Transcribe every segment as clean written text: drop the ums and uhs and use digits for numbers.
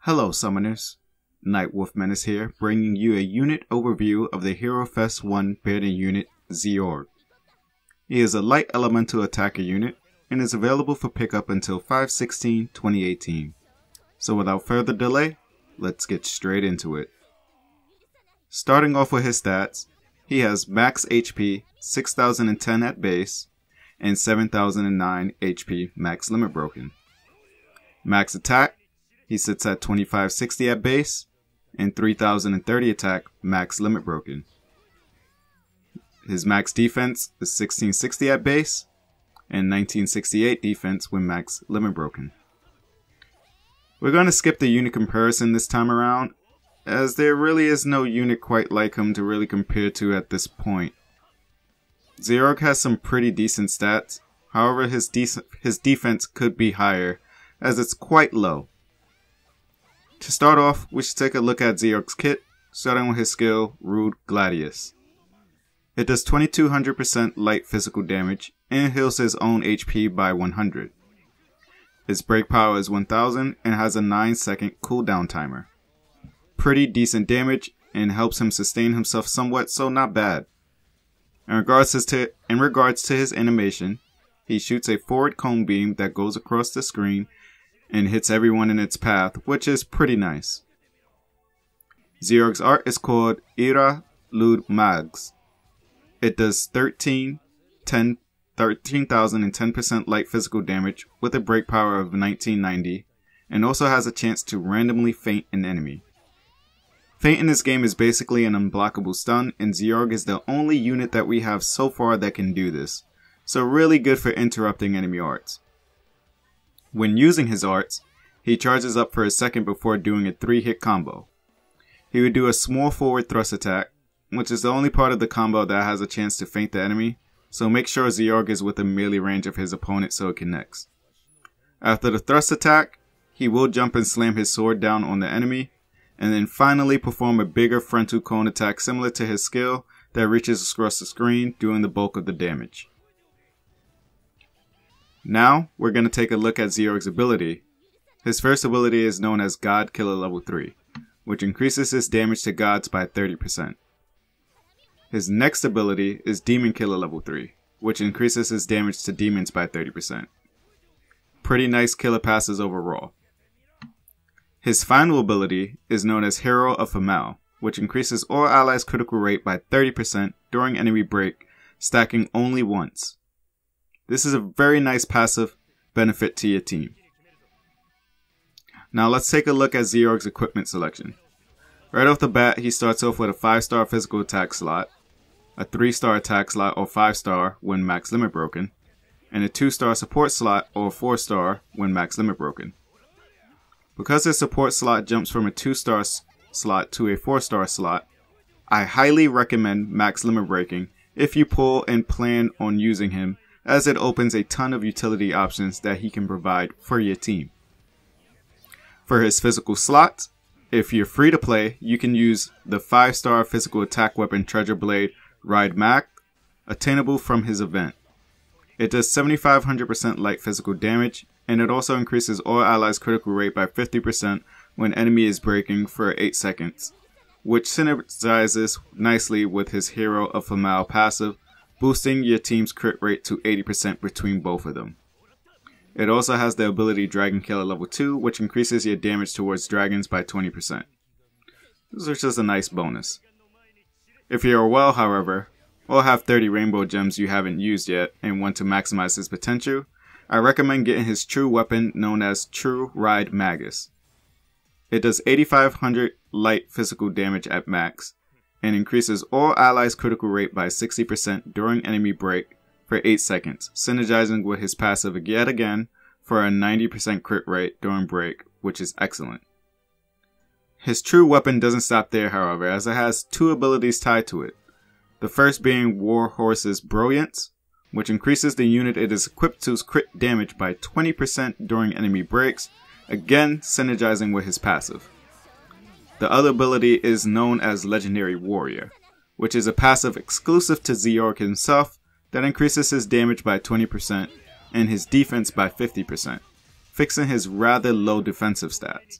Hello summoners, Nightwolfmenace here, bringing you a unit overview of the Hero Fest 1 banner unit, Zeorg. He is a light elemental attacker unit, and is available for pickup until 5/16/2018. So without further delay, let's get straight into it. Starting off with his stats, he has max HP 6010 at base, and 7009 HP max limit broken. Max attack, he sits at 2560 at base, and 3030 attack max limit broken. His max defense is 1660 at base, and 1968 defense when max limit broken. We're going to skip the unit comparison this time around, as there really is no unit quite like him to really compare to at this point. Zeorg has some pretty decent stats, however his defense could be higher, as it's quite low. To start off, we should take a look at Zeorg's kit, starting with his skill, Rude Gladius. It does 2200% light physical damage, and heals his own HP by 100. Its break power is 1000 and has a 9-second cooldown timer. Pretty decent damage, and helps him sustain himself somewhat, so not bad. In regards to his animation, he shoots a forward cone beam that goes across the screen and hits everyone in its path, which is pretty nice. Zeorg's art is called Ira Lud Mags. It does 13,010% light physical damage with a break power of 1990, and also has a chance to randomly feint an enemy. Feint in this game is basically an unblockable stun, and Zeorg is the only unit that we have so far that can do this, so really good for interrupting enemy arts. When using his arts, he charges up for a second before doing a 3-hit combo. He would do a small forward thrust attack, which is the only part of the combo that has a chance to feint the enemy, so make sure Zeorg is within melee range of his opponent so it connects. After the thrust attack, he will jump and slam his sword down on the enemy, and then finally perform a bigger frontal cone attack similar to his skill that reaches across the screen, doing the bulk of the damage. Now, we're going to take a look at Zeorg's ability. His first ability is known as God Killer Level 3, which increases his damage to gods by 30%. His next ability is Demon Killer Level 3, which increases his damage to demons by 30%. Pretty nice killer passes overall. His final ability is known as Hero of Famal, which increases all allies' critical rate by 30% during enemy break, stacking only once. This is a very nice passive benefit to your team. Now let's take a look at Zeorg's equipment selection. Right off the bat, he starts off with a 5-star physical attack slot, a 3-star attack slot or 5-star when max limit broken, and a 2-star support slot or 4-star when max limit broken. Because his support slot jumps from a 2-star slot to a 4-star slot, I highly recommend max limit breaking if you pull and plan on using him, as it opens a ton of utility options that he can provide for your team. For his physical slots, if you're free to play, you can use the 5-star physical attack weapon Treasure Blade Ride Mac, attainable from his event. It does 7500% light physical damage, and it also increases all allies' critical rate by 50% when enemy is breaking for 8 seconds, which synergizes nicely with his Hero of Famal passive, boosting your team's crit rate to 80% between both of them. It also has the ability Dragon Killer Level 2, which increases your damage towards dragons by 20%. This is just a nice bonus. If you're well, however, or have 30 rainbow gems you haven't used yet and want to maximize his potential, I recommend getting his true weapon known as True Ride Magus. It does 8500 light physical damage at max, and increases all allies' critical rate by 60% during enemy break for 8 seconds, synergizing with his passive yet again for a 90% crit rate during break, which is excellent. His true weapon doesn't stop there, however, as it has 2 abilities tied to it. The first being War Horse's Brilliance, which increases the unit it is equipped to's crit damage by 20% during enemy breaks, again synergizing with his passive. The other ability is known as Legendary Warrior, which is a passive exclusive to Zeorg himself that increases his damage by 20% and his defense by 50%, fixing his rather low defensive stats.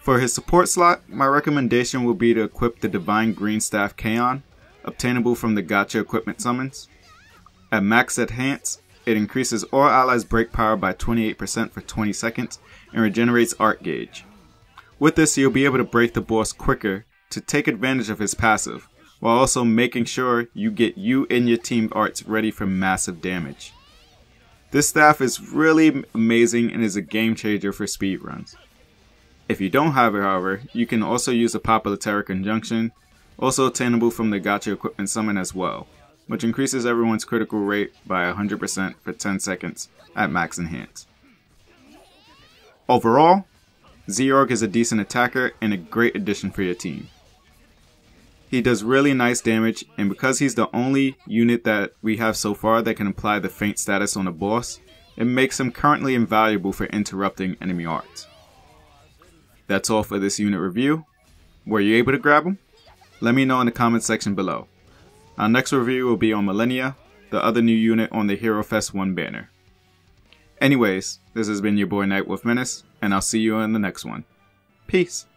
For his support slot, my recommendation will be to equip the Divine Green Staff Kaon, obtainable from the Gacha equipment summons. At max enhance, it increases all allies' break power by 28% for 20 seconds and regenerates art gauge. With this, you'll be able to break the boss quicker to take advantage of his passive, while also making sure you get you and your team arts ready for massive damage. This staff is really amazing and is a game changer for speedruns. If you don't have it, however, you can also use a popular Terra Conjunction, also attainable from the Gacha equipment summon as well, which increases everyone's critical rate by 100% for 10 seconds at max enhance. Overall, Zeorg is a decent attacker and a great addition for your team. He does really nice damage, and because he's the only unit that we have so far that can apply the feint status on a boss, it makes him currently invaluable for interrupting enemy arts. That's all for this unit review. Were you able to grab him? Let me know in the comment section below. Our next review will be on Millennia, the other new unit on the Hero Fest 1 banner. Anyways, this has been your boy Nightwolfmenace, and I'll see you in the next one. Peace!